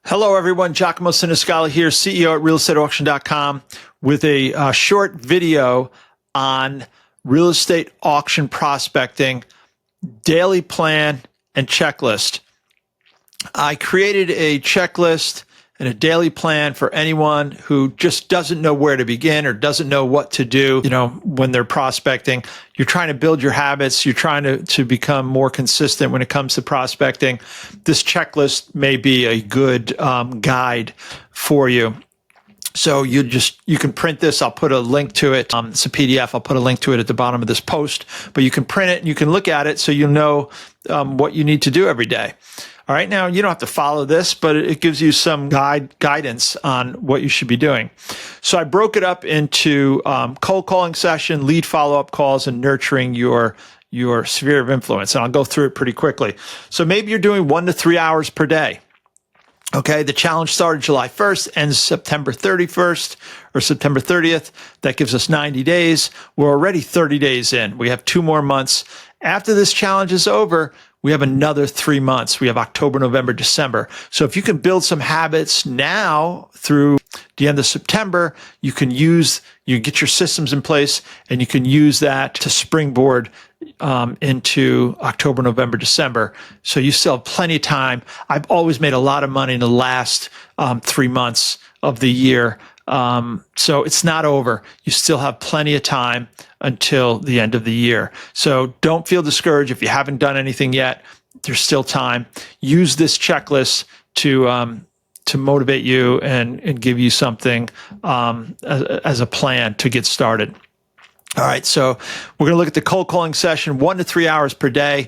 Hello, everyone. Giacomo Sinisgalli here, CEO at realestateauction.com, with a short video on real estate auction prospecting, daily plan, and checklist. I created a checklist and a daily plan for anyone who just doesn't know where to begin or doesn't know what to do, when they're prospecting. You're trying to build your habits. You're trying to become more consistent when it comes to prospecting. This checklist may be a good guide for you. So you can print this. I'll put a link to it. It's a PDF. I'll put a link to it at the bottom of this post, but you can print it and you can look at it so you'll know what you need to do every day. All right, now you don't have to follow this, but it gives you some guidance on what you should be doing. So I broke it up into cold calling session, lead follow-up calls, and nurturing your sphere of influence. And I'll go through it pretty quickly. So maybe you're doing 1 to 3 hours per day. Okay, the challenge started July 1st, ends September 31st or September 30th. That gives us 90 days. We're already 30 days in. We have 2 more months. After this challenge is over, we have another 3 months. We have October, November, December. So if you can build some habits now through the end of September, you get your systems in place and you can use that to springboard into October, November, December. So you still have plenty of time. I've always made a lot of money in the last 3 months of the year. So it's not over. You still have plenty of time until the end of the year. So don't feel discouraged if you haven't done anything yet. There's still time. Use this checklist to motivate you and give you something as a plan to get started. All right, so we're going to look at the cold calling session, 1 to 3 hours per day.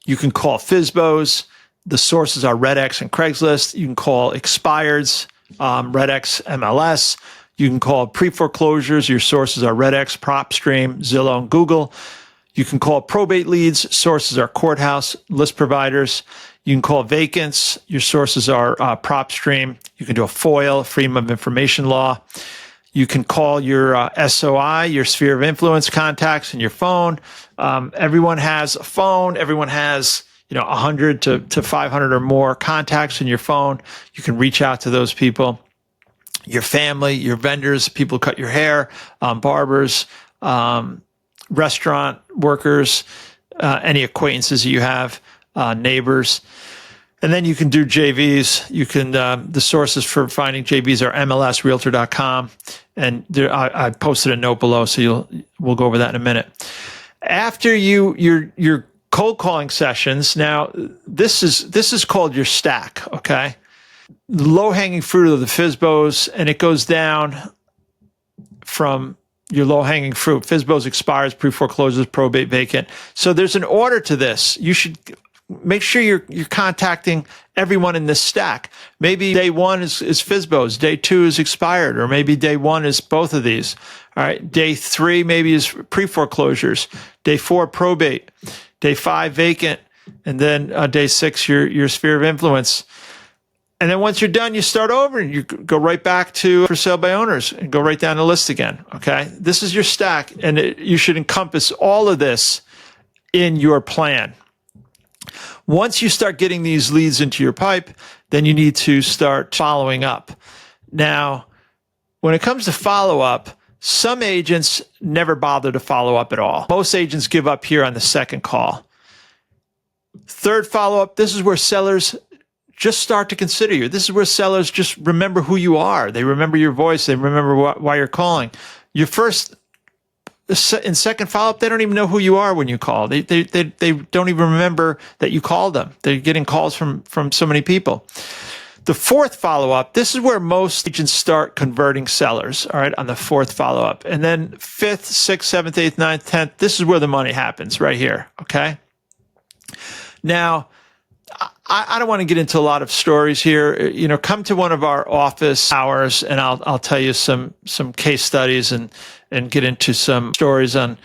You can call FSBOs. The sources are RedX and Craigslist. You can call expireds, RedX, MLS. You can call pre-foreclosures. Your sources are RedX, PropStream, Zillow, and Google. You can call probate leads. Sources are courthouse, list providers. You can call vacants. Your sources are PropStream. You can do a FOIL, Freedom of Information Law. You can call your SOI, your sphere of influence contacts in your phone. Everyone has a phone. Everyone has 100 to 500 or more contacts in your phone. You can reach out to those people. Your family, your vendors, people who cut your hair, barbers, restaurant workers, any acquaintances you have, neighbors. And then you can do JVs. You can the sources for finding JVs are MLS, realtor.com, and I posted a note below, so we'll go over that in a minute. After your cold calling sessions, now this is called your stack. Okay, low hanging fruit of the FSBOs, and it goes down from your low hanging fruit: FSBOs, expires, pre foreclosures, probate, vacant. So there's an order to this. You should make sure you're contacting everyone in this stack. Maybe day 1 is FSBOs, day 2 is expired, or maybe day 1 is both of these. All right, day 3 maybe is pre-foreclosures, day 4 probate, day 5 vacant, and then day 6 your sphere of influence. And then once you're done, you start over and you go right back to for sale by owners and go right down the list again. Okay, this is your stack, and you should encompass all of this in your plan. Once you start getting these leads into your pipe, then you need to start following up. Now, when it comes to follow-up, some agents never bother to follow up at all. Most agents give up here on the second call. Third follow-up, this is where sellers just start to consider you. This is where sellers just remember who you are. They remember your voice. They remember why you're calling. Your first and second follow-up, they don't even know who you are when you call. They don't even remember that you called them. They're getting calls from so many people. The fourth follow-up, this is where most agents start converting sellers, all right, on the fourth follow-up. And then 5th, 6th, 7th, 8th, 9th, 10th, this is where the money happens right here, okay? Now, I don't want to get into a lot of stories here. Come to one of our office hours, and I'll tell you some case studies and get into some stories on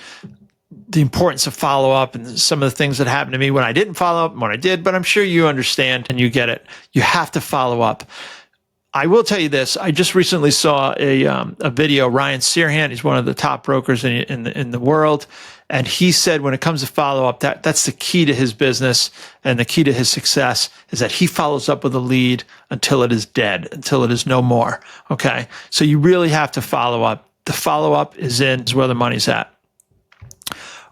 the importance of follow-up and some of the things that happened to me when I didn't follow up and when I did. But I'm sure you understand and you get it. You have to follow up. I will tell you this. I just recently saw a video. Ryan Serhant, he's one of the top brokers in the world, And he said when it comes to follow-up, that's the key to his business and the key to his success is that he follows up with a lead until it is dead, until it is no more, okay? So you really have to follow up. The follow-up is where the money's at.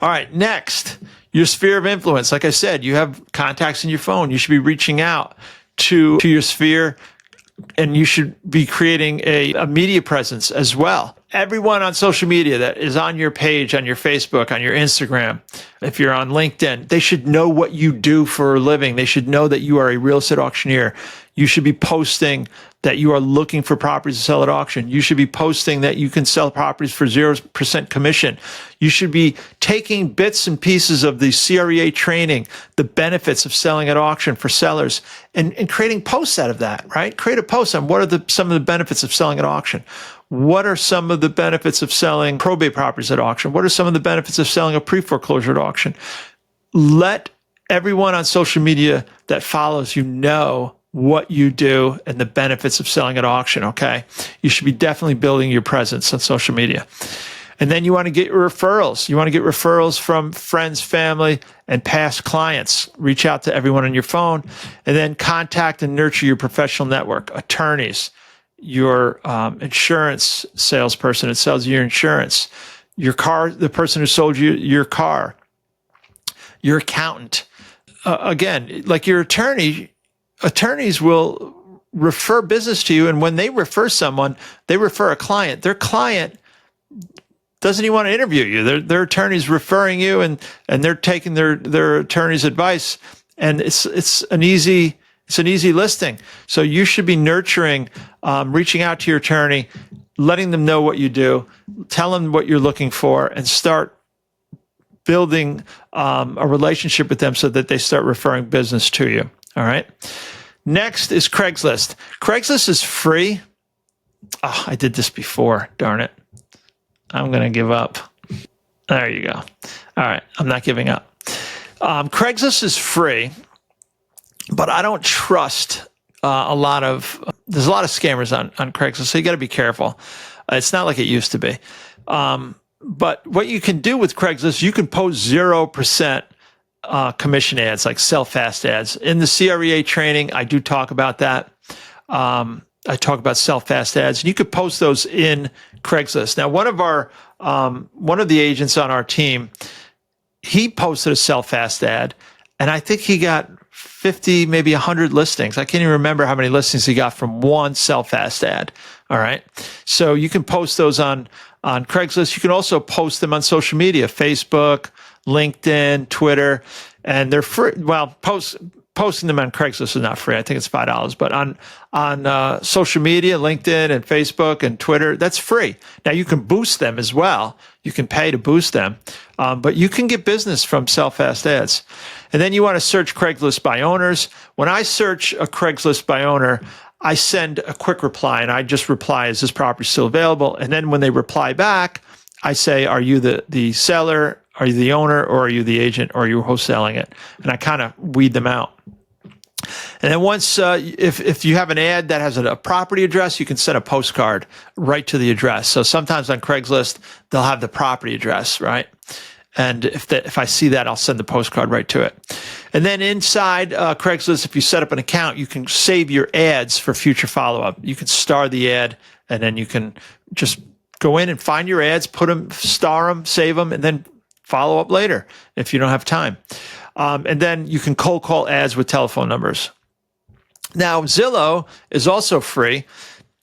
All right, next, your sphere of influence. Like I said, you have contacts in your phone. You should be reaching out to your sphere, and you should be creating a media presence as well. Everyone on social media that is on your page, on your Facebook, on your Instagram, if you're on LinkedIn, they should know what you do for a living. They should know that you are a real estate auctioneer. You should be posting that you are looking for properties to sell at auction. You should be posting that you can sell properties for 0% commission. You should be taking bits and pieces of the CREA training, the benefits of selling at auction for sellers, and creating posts out of that, right? Create a post on what are some of the benefits of selling at auction. What are some of the benefits of selling probate properties at auction? What are some of the benefits of selling a pre-foreclosure at auction? Let everyone on social media that follows you know what you do and the benefits of selling at auction, okay? You should be definitely building your presence on social media. And then you want to get your referrals. You want to get referrals from friends, family, and past clients. Reach out to everyone on your phone, and then contact and nurture your professional network, attorneys, your insurance salesperson that sells your insurance, your car, the person who sold you your car, your accountant. Again, like your attorneys will refer business to you, and when they refer someone, they refer a client. Their client doesn't even want to interview you. Their attorney's referring you, and they're taking their attorney's advice, and it's an easy listing. So you should be nurturing, reaching out to your attorney, letting them know what you do, tell them what you're looking for, and start building a relationship with them so that they start referring business to you. All right. Next is Craigslist. Craigslist is free. Oh, I did this before. Darn it. I'm going to give up. There you go. All right. I'm not giving up. Craigslist is free, but I don't trust there's a lot of scammers on Craigslist, so you got to be careful. It's not like it used to be. But what you can do with Craigslist, you can post 0% commission ads, like sell fast ads. In the CREA training, I do talk about that. I talk about sell fast ads, and you could post those in Craigslist. Now, one of the agents on our team, he posted a sell fast ad, and I think he got 50, maybe 100 listings. I can't even remember how many listings he got from one sell fast ad. All right. So you can post those on Craigslist. You can also post them on social media, Facebook, LinkedIn, Twitter, and they're free. Well, posting them on Craigslist is not free. I think it's $5, but on social media, LinkedIn and Facebook and Twitter, that's free. Now you can boost them as well. You can pay to boost them, but you can get business from sell fast ads. And then you want to search Craigslist by owners. When I search a Craigslist by owner, I send a quick reply, and I just reply, is this property still available? And then when they reply back, I say, are you the seller? Are you the owner, or are you the agent, or are you wholesaling it? And I kind of weed them out. And then once, if you have an ad that has a property address, you can send a postcard right to the address. So sometimes on Craigslist, they'll have the property address, right? And if I see that, I'll send the postcard right to it. And then inside Craigslist, if you set up an account, you can save your ads for future follow-up. You can star the ad, and then you can just go in and find your ads, put them, star them, save them, and then follow up later if you don't have time. And then you can cold call ads with telephone numbers. Now, Zillow is also free.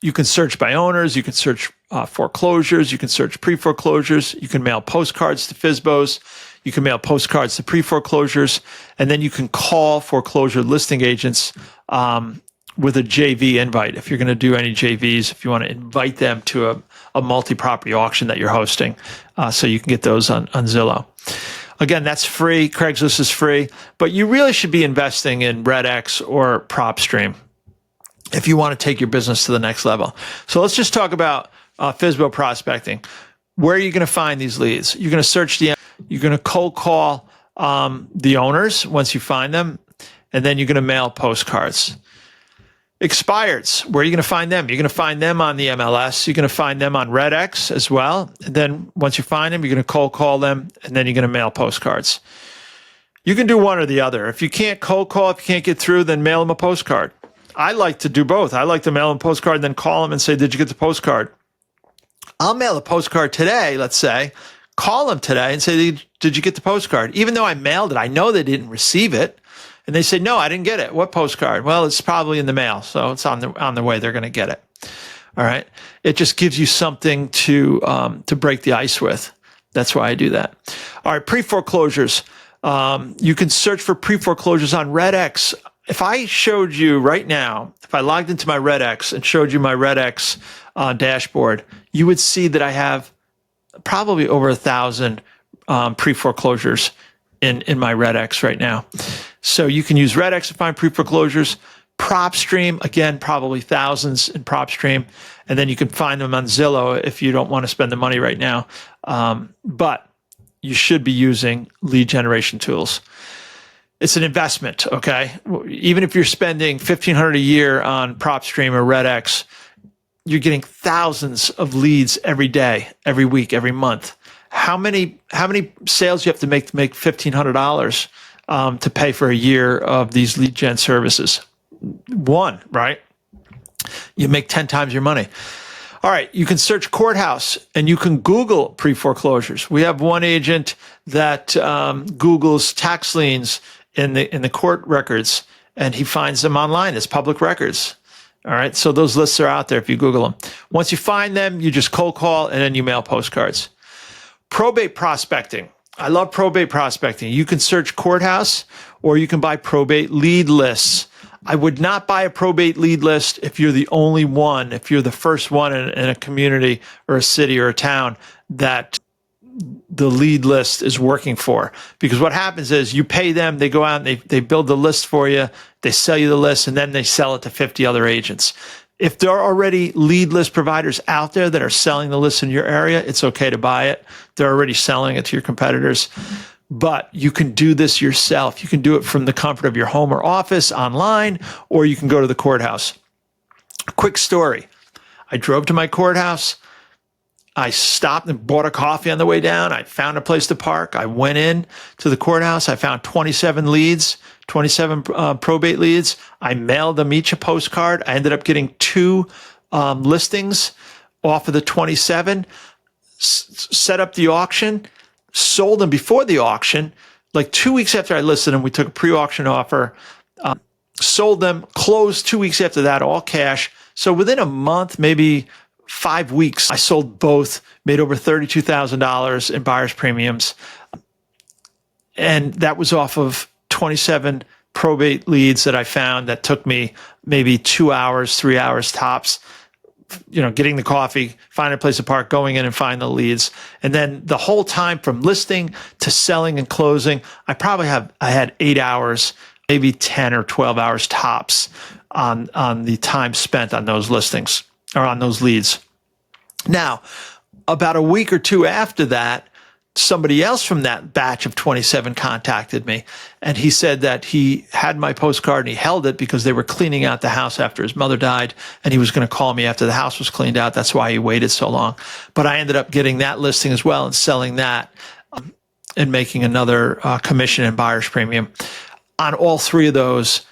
You can search by owners. You can search foreclosures. You can search pre-foreclosures. You can mail postcards to FSBOs. You can mail postcards to pre-foreclosures. And then you can call foreclosure listing agents with a JV invite. If you're going to do any JVs, if you want to invite them to a multi-property auction that you're hosting, so you can get those on Zillow. Again, that's free. Craigslist is free, but you really should be investing in RedX or PropStream if you want to take your business to the next level. So let's just talk about FSBO prospecting. Where are you going to find these leads? You're going to search you're going to cold call the owners once you find them, and then you're going to mail postcards. Expireds, where are you going to find them? You're going to find them on the MLS. You're going to find them on RedX as well. And then once you find them, you're going to cold call them, and then you're going to mail postcards. You can do one or the other. If you can't cold call, if you can't get through, then mail them a postcard. I like to do both. I like to mail them a postcard and then call them and say, did you get the postcard? I'll mail a postcard today, let's say, call them today and say, did you get the postcard? Even though I mailed it, I know they didn't receive it. And they say, no, I didn't get it. What postcard? Well, it's probably in the mail, so it's on the way. They're going to get it. All right. It just gives you something to break the ice with. That's why I do that. All right. Pre-foreclosures. You can search for pre-foreclosures on RedX. If I showed you right now, if I logged into my RedX and showed you my RedX dashboard, you would see that I have probably over 1,000 pre-foreclosures in my RedX right now. So you can use RedX to find pre-foreclosures. PropStream, again, probably thousands in PropStream. And then you can find them on Zillow if you don't want to spend the money right now. But you should be using lead generation tools. It's an investment, okay? Even if you're spending $1,500 a year on PropStream or RedX, you're getting thousands of leads every day, every week, every month. How many sales you have to make $1,500 to pay for a year of these lead gen services? One, right? You make 10 times your money. All right, you can search courthouse and you can Google pre-foreclosures. We have one agent that Googles tax liens in the court records, and he finds them online as public records. All right, so those lists are out there if you Google them. Once you find them, you just cold call and then you mail postcards. Probate prospecting. I love probate prospecting. You can search courthouse or you can buy probate lead lists. I would not buy a probate lead list if you're the only one, if you're the first one in a community or a city or a town that the lead list is working for. Because what happens is you pay them, they go out and they build the list for you, they sell you the list, and then they sell it to 50 other agents. If there are already lead list providers out there that are selling the list in your area, it's okay to buy it. They're already selling it to your competitors. But you can do this yourself. You can do it from the comfort of your home or office, online, or you can go to the courthouse. Quick story. I drove to my courthouse. I stopped and bought a coffee on the way down. I found a place to park. I went in to the courthouse. I found 27 leads, 27 probate leads. I mailed them each a postcard. I ended up getting 2 listings off of the 27, set up the auction, sold them before the auction. Like 2 weeks after I listed them, we took a pre-auction offer, sold them, closed 2 weeks after that, all cash. So within a month, maybe 5 weeks, I sold both, made over $32,000 in buyer's premiums. And that was off of 27 probate leads that I found that took me maybe 2 hours, 3 hours tops, getting the coffee, finding a place to park, going in and find the leads. And then the whole time from listing to selling and closing, I had 8 hours, maybe 10 or 12 hours tops on the time spent on those listings or on those leads. Now, about a week or two after that, somebody else from that batch of 27 contacted me, and he said that he had my postcard and he held it because they were cleaning out the house after his mother died, and he was going to call me after the house was cleaned out. That's why he waited so long. But I ended up getting that listing as well and selling that and making another commission and buyer's premium. On all 3 of those,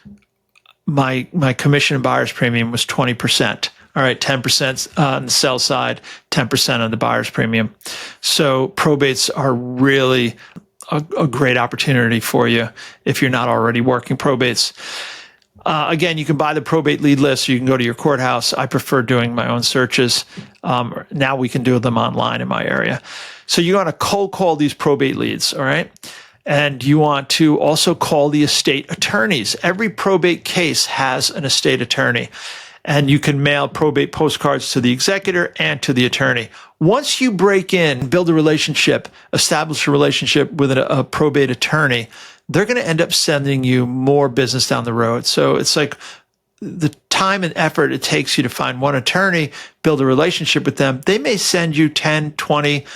my commission and buyer's premium was 20%. All right, 10% on the sell side, 10% on the buyer's premium. So probates are really a great opportunity for you if you're not already working probates. Again, you can buy the probate lead list. You can go to your courthouse. I prefer doing my own searches. Now we can do them online in my area. So you want to cold call these probate leads, all right? And you want to also call the estate attorneys. Every probate case has an estate attorney. And you can mail probate postcards to the executor and to the attorney. Once you break in, build a relationship, establish a relationship with a probate attorney, they're going to end up sending you more business down the road. So it's like the time and effort it takes you to find one attorney, build a relationship with them. They may send you 10, 20,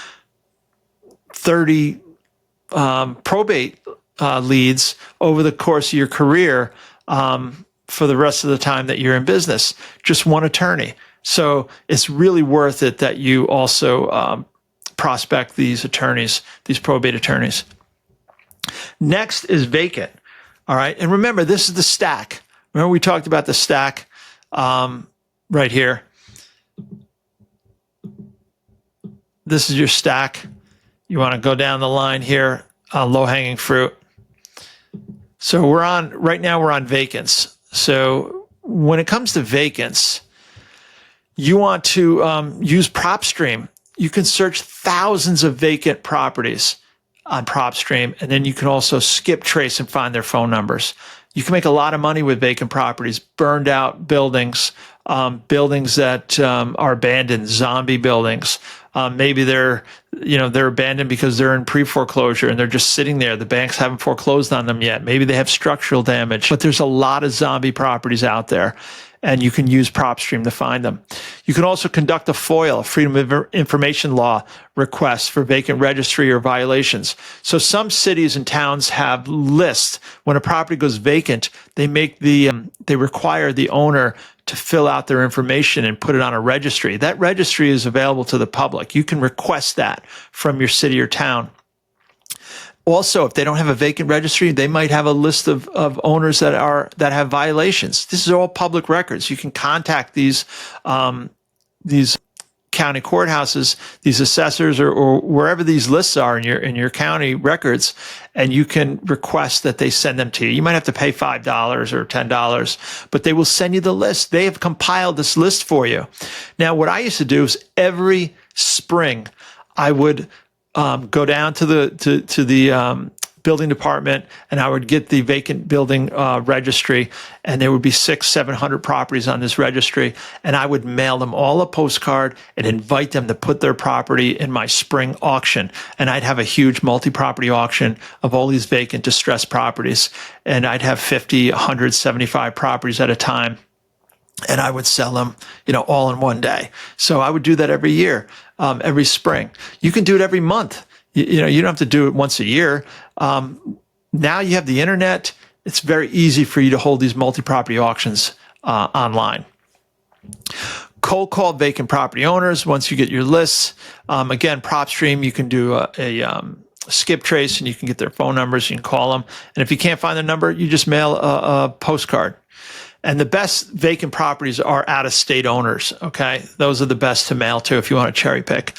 30 probate leads over the course of your career for the rest of the time that you're in business, just one attorney. So it's really worth it that you also prospect these attorneys, these probate attorneys. Next is vacant. All right. And remember, this is the stack. Remember we talked about the stack right here. This is your stack. You want to go down the line here, low-hanging fruit. So right now we're on vacants. So when it comes to vacants, you want to use PropStream. You can search thousands of vacant properties on PropStream, and then you can also skip trace and find their phone numbers. You can make a lot of money with vacant properties, burned out buildings, buildings that are abandoned, zombie buildings. Maybe they're abandoned because they're in pre-foreclosure and they're just sitting there. The banks haven't foreclosed on them yet. Maybe they have structural damage, but there's a lot of zombie properties out there, and you can use PropStream to find them. You can also conduct a FOIL, Freedom of Information Law request for vacant registry or violations. So some cities and towns have lists. When a property goes vacant, they require the owner to fill out their information and put it on a registry. That registry is available to the public. You can request that from your city or town. Also, if they don't have a vacant registry, they might have a list of owners that have violations. This is all public records. You can contact these county courthouses, these assessors, or wherever these lists are in your county records, and you can request that they send them to you. You might have to pay $5 or $10, but they will send you the list. They have compiled this list for you. Now, what I used to do is every spring, I would go down to the building department, and I would get the vacant building registry, and there would be 600-700 properties on this registry, and I would mail them all a postcard and invite them to put their property in my spring auction. And I'd have a huge multi-property auction of all these vacant, distressed properties, and I'd have 50, 175 properties at a time. And I would sell them, all in one day. So I would do that every year, every spring. You can do it every month. You don't have to do it once a year. Now you have the internet. It's very easy for you to hold these multi-property auctions online. Cold call vacant property owners once you get your lists. Again, PropStream, you can do a skip trace, and you can get their phone numbers. You can call them. And if you can't find their number, you just mail a postcard. And the best vacant properties are out-of-state owners, okay? Those are the best to mail to if you want to cherry pick.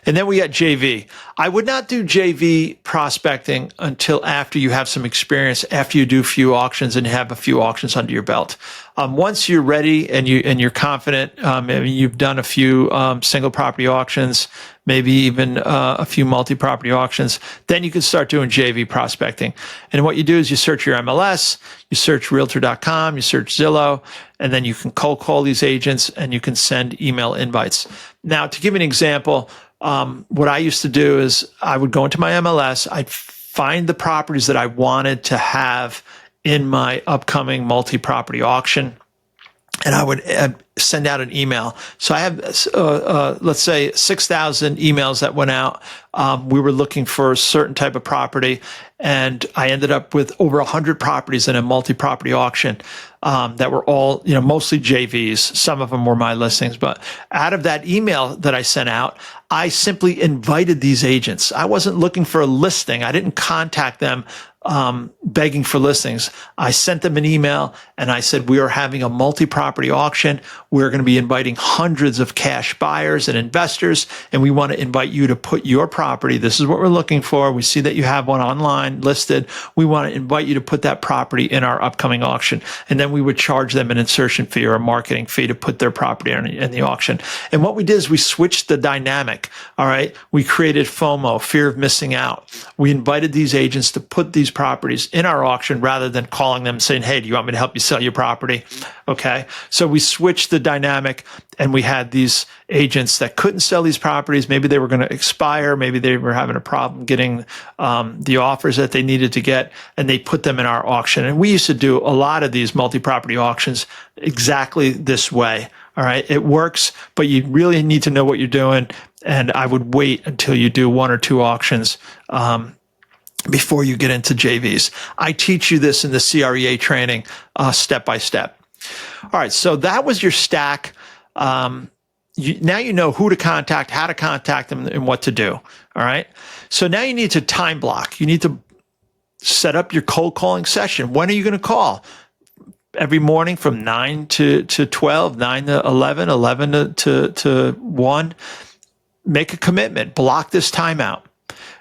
And then we got JV. I would not do JV prospecting until after you have some experience, after you do a few auctions and have a few auctions under your belt. Once you're ready and you're confident, you've done a few single property auctions, maybe even a few multi-property auctions, then you can start doing JV prospecting. And what you do is you search your MLS, you search realtor.com, you search Zillow, and then you can cold call these agents and you can send email invites. Now, to give you an example, what I used to do is I would go into my MLS, I'd find the properties that I wanted to have in my upcoming multi-property auction, and I would send out an email. So I have, let's say, 6,000 emails that went out. We were looking for a certain type of property, and I ended up with over 100 properties in a multi-property auction that were all, mostly JVs. Some of them were my listings, but out of that email that I sent out, I simply invited these agents. I wasn't looking for a listing. I didn't contact them begging for listings. I sent them an email and I said, we are having a multi-property auction. We're going to be inviting hundreds of cash buyers and investors, and we want to invite you to put your property. This is what we're looking for. We see that you have one online listed. We want to invite you to put that property in our upcoming auction. And then we would charge them an insertion fee or a marketing fee to put their property in the auction. And what we did is we switched the dynamic. All right. We created FOMO, fear of missing out. We invited these agents to put these properties in our auction rather than calling them saying, hey, do you want me to help you sell your property? Okay. So we switched the dynamic, and we had these agents that couldn't sell these properties. Maybe they were going to expire. Maybe they were having a problem getting the offers that they needed to get, and they put them in our auction. And we used to do a lot of these multi-property auctions exactly this way. All right. It works, but you really need to know what you're doing. And I would wait until you do one or two auctions before you get into JVs. I teach you this in the CREA training step by step. All right, so that was your stack. Now you know who to contact, how to contact them, and what to do. All right. So now you need to time block. You need to set up your cold calling session. When are you going to call? Every morning from 9 to 12, 9 to 11, 11 to 1. Make a commitment. Block this time out.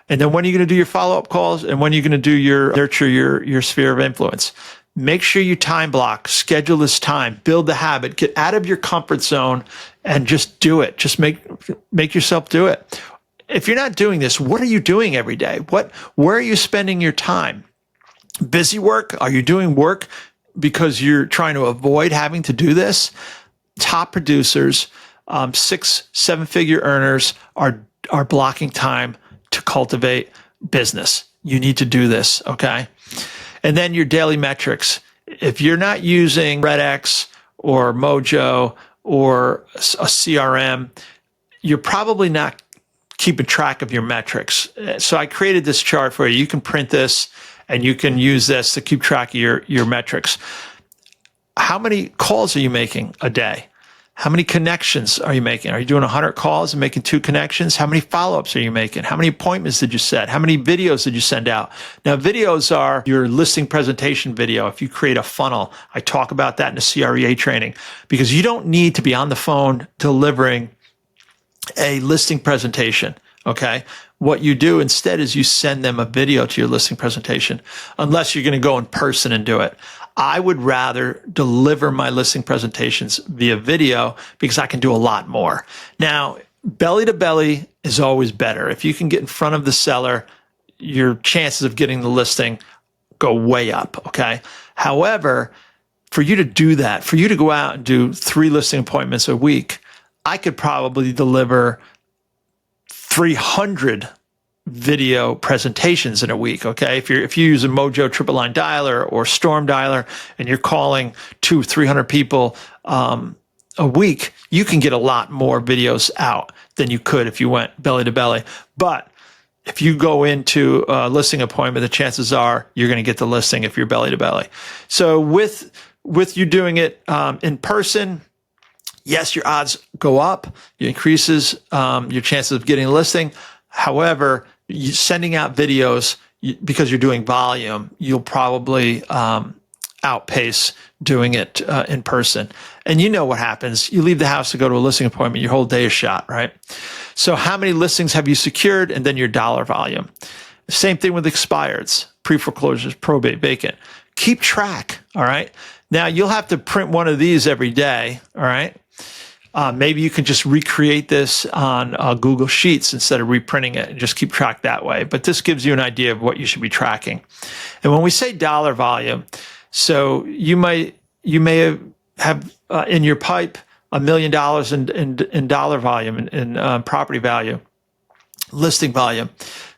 And then when are you going to do your follow-up calls? And when are you going to do nurture your sphere of influence? Make sure you time block, schedule this time, build the habit, get out of your comfort zone and just do it. Just make yourself do it. If you're not doing this, what are you doing every day? Where are you spending your time? Busy work? Are you doing work because you're trying to avoid having to do this? Top producers, 6-7-figure earners are blocking time to cultivate business. You need to do this, okay? And then your daily metrics. If you're not using RedX or Mojo or a CRM, you're probably not keeping track of your metrics. So I created this chart for you. You can print this and you can use this to keep track of your metrics. How many calls are you making a day? How many connections are you making? Are you doing 100 calls and making 2 connections? How many follow-ups are you making? How many appointments did you set? How many videos did you send out? Now, videos are your listing presentation video. If you create a funnel, I talk about that in the CREA training, because you don't need to be on the phone delivering a listing presentation, okay? What you do instead is you send them a video to your listing presentation, unless you're going to go in person and do it. I would rather deliver my listing presentations via video because I can do a lot more. Now, belly to belly is always better. If you can get in front of the seller, your chances of getting the listing go way up, okay? However, for you to do that, for you to go out and do 3 listing appointments a week, I could probably deliver 300 video presentations in a week, okay? If you use a Mojo triple line dialer or Storm dialer and you're calling 200-300 people a week, you can get a lot more videos out than you could if you went belly to belly. But if you go into a listing appointment, the chances are you're going to get the listing if you're belly to belly. So with you doing it in person, yes, your odds go up. It increases your chances of getting a listing. However, sending out videos, because you're doing volume, you'll probably outpace doing it in person. And you know what happens. You leave the house to go to a listing appointment, your whole day is shot, right? So how many listings have you secured? And then your dollar volume. Same thing with expireds, pre-foreclosures, probate, vacant. Keep track, all right? Now, you'll have to print one of these every day, all right? Maybe you can just recreate this on Google Sheets instead of reprinting it and just keep track that way. But this gives you an idea of what you should be tracking. And when we say dollar volume, so you may have in your pipe $1 million in dollar volume, in property value, listing volume.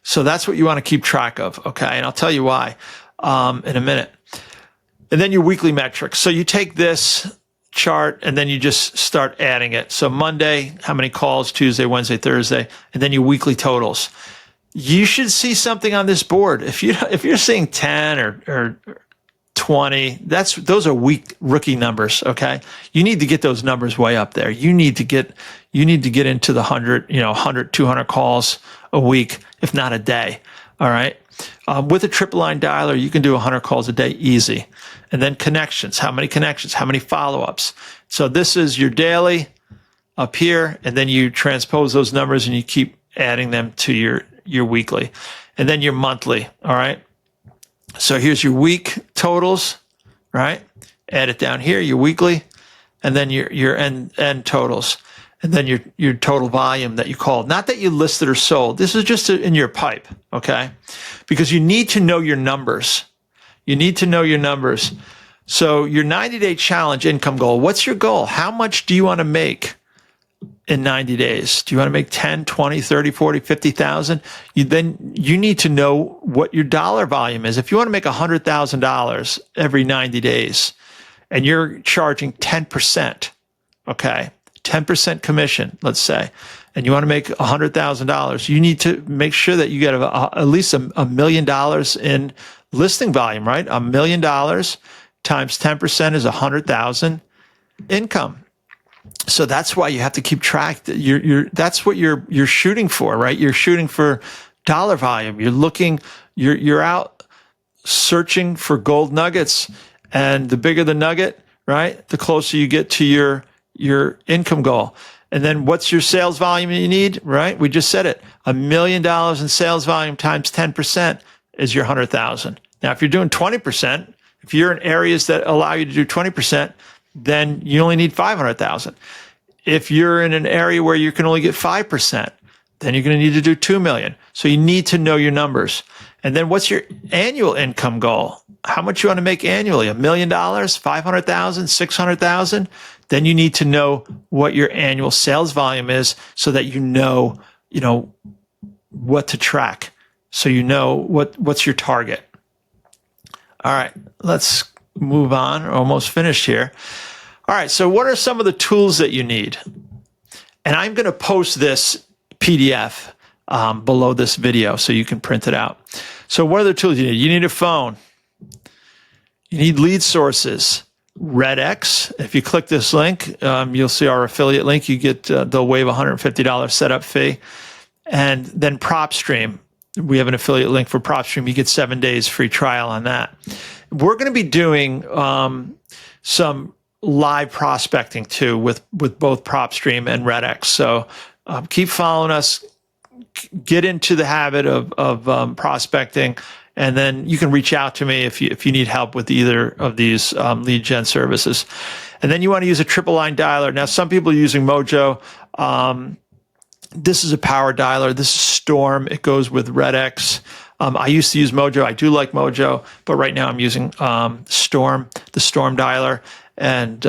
So that's what you want to keep track of, okay? And I'll tell you why in a minute. And then your weekly metrics. So you take this chart and then you just start adding it. So Monday, how many calls? Tuesday, Wednesday, Thursday, and then your weekly totals. You should see something on this board. If you're seeing 10 or 20, those are weak rookie numbers, okay? You need to get those numbers way up there. You need to get into the 100, 200 calls a week, if not a day. All right. With a triple line dialer, you can do 100 calls a day easy. And then connections. How many connections? How many follow-ups? So this is your daily up here, and then you transpose those numbers and you keep adding them to your weekly. And then your monthly, all right? So here's your week totals, right? Add it down here, your weekly, and then your end totals. And then your total volume that you called. Not that you listed or sold. This is just in your pipe, okay? Because you need to know your numbers. You need to know your numbers. So your 90-day challenge income goal, what's your goal? How much do you want to make in 90 days? Do you want to make 10, 20, 30, 40, 50,000? Then you need to know what your dollar volume is. If you want to make $100,000 every 90 days and you're charging 10%, okay? 10% commission, let's say, and you want to make $100,000, you need to make sure that you get at least $1 million in listing volume, right? $1 million times 10% is 100,000 income. So that's why you have to keep track. That's what you're shooting for, right? You're shooting for dollar volume. You're out searching for gold nuggets, and the bigger the nugget, right, the closer you get to your income goal. And then what's your sales volume you need, right? We just said it. $1 million in sales volume times 10% is your 100,000. Now, if you're doing 20%, if you're in areas that allow you to do 20%, then you only need 500,000. If you're in an area where you can only get 5%, then you're going to need to do 2 million. So you need to know your numbers. And then what's your annual income goal? How much you want to make annually? $1 million, 500,000, 600,000? Then you need to know what your annual sales volume is so that you know what to track. So you know what's your target. All right, let's move on. We're almost finished here. All right, so what are some of the tools that you need? And I'm going to post this PDF below this video so you can print it out. So what are the tools you need? You need a phone. You need lead sources. RedX. If you click this link, you'll see our affiliate link. You get, they'll waive $150 setup fee. And then PropStream. We have an affiliate link for PropStream. You get 7 days free trial on that. We're going to be doing some live prospecting too with both PropStream and RedX. So keep following us. Get into the habit of prospecting, and then you can reach out to me if you need help with either of these lead gen services. And then you want to use a triple line dialer. Now, some people are using Mojo. This is a power dialer. This is Storm. It goes with RedX. I used to use Mojo. I do like Mojo, but right now I'm using Storm, the Storm dialer. And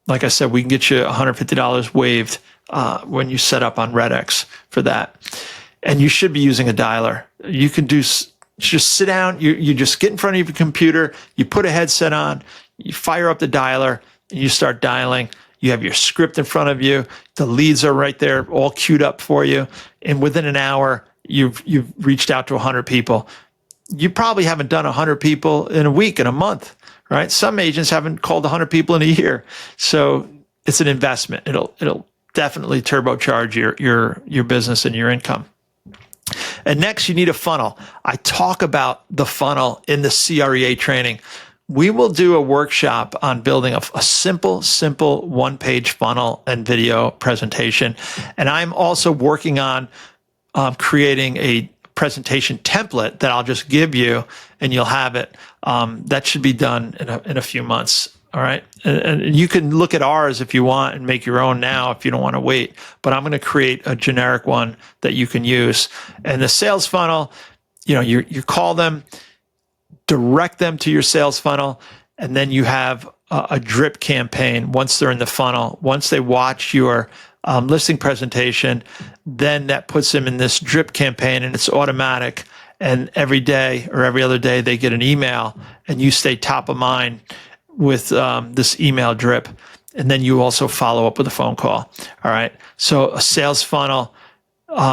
like I said, we can get you $150 waived when you set up on RedX for that. And you should be using a dialer. You can just sit down. You just get in front of your computer. You put a headset on. You fire up the dialer, and you start dialing. You have your script in front of you. The leads are right there, all queued up for you. And within an hour, you've reached out to 100 people. You probably haven't done 100 people in a week, in a month, right? Some agents haven't called 100 people in a year. So it's an investment. It'll definitely turbocharge your business and your income. And next, you need a funnel. I talk about the funnel in the CREA training. We will do a workshop on building a simple one-page funnel and video presentation. And I'm also working on creating a presentation template that I'll just give you, and you'll have it. That should be done in a few months. All right. And you can look at ours if you want and make your own now if you don't want to wait. But I'm going to create a generic one that you can use. And the sales funnel, you call them, direct them to your sales funnel, and then you have a drip campaign once they're in the funnel. Once they watch your listing presentation, then that puts them in this drip campaign, and it's automatic. And every day or every other day, they get an email, and you stay top of mind with this email drip. And then you also follow up with a phone call. All right. So a sales funnel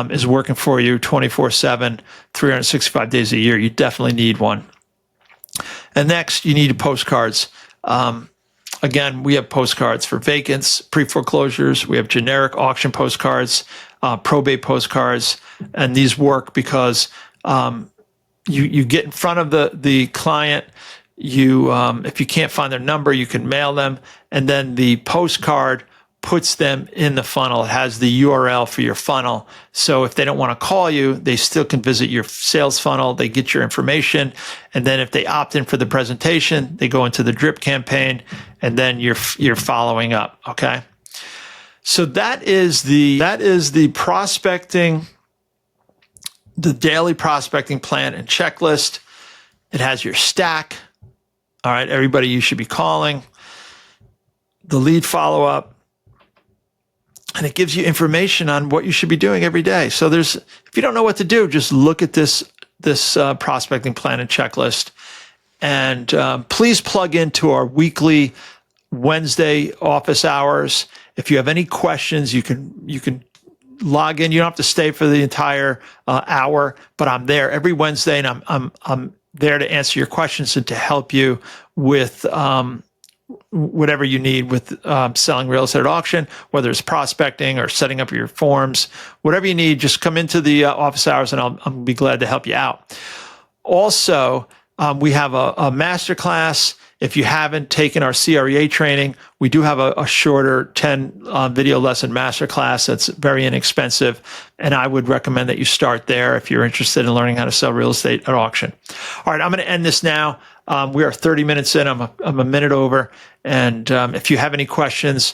is working for you 24/7, 365 days a year. You definitely need one. And next, you need postcards. Again, we have postcards for vacants, pre-foreclosures. We have generic auction postcards, probate postcards, and these work because you get in front of the client. If you can't find their number, you can mail them, and then the postcard puts them in the funnel. It has the URL for your funnel. So if they don't want to call you, they still can visit your sales funnel. They get your information. And then if they opt in for the presentation, they go into the drip campaign, and then you're following up. Okay. So that is the prospecting, the daily prospecting plan and checklist. It has your stack. All right. Everybody you should be calling, the lead follow-up, and it gives you information on what you should be doing every day. So if you don't know what to do, just look at this prospecting plan and checklist, and please plug into our weekly Wednesday office hours. If you have any questions, you can log in. You don't have to stay for the entire hour, but I'm there every Wednesday, and I'm there to answer your questions and to help you with whatever you need with selling real estate at auction, whether it's prospecting or setting up your forms, whatever you need, just come into the office hours and I'll be glad to help you out. Also, we have a masterclass. If you haven't taken our CREA training, we do have a shorter 10 video lesson masterclass that's very inexpensive, and I would recommend that you start there if you're interested in learning how to sell real estate at auction. All right, I'm going to end this now. We are 30 minutes in. I'm a minute over, and if you have any questions,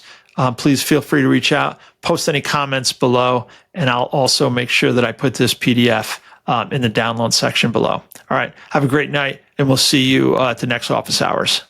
please feel free to reach out, post any comments below, and I'll also make sure that I put this PDF in the download section below. All right, have a great night, and we'll see you at the next office hours.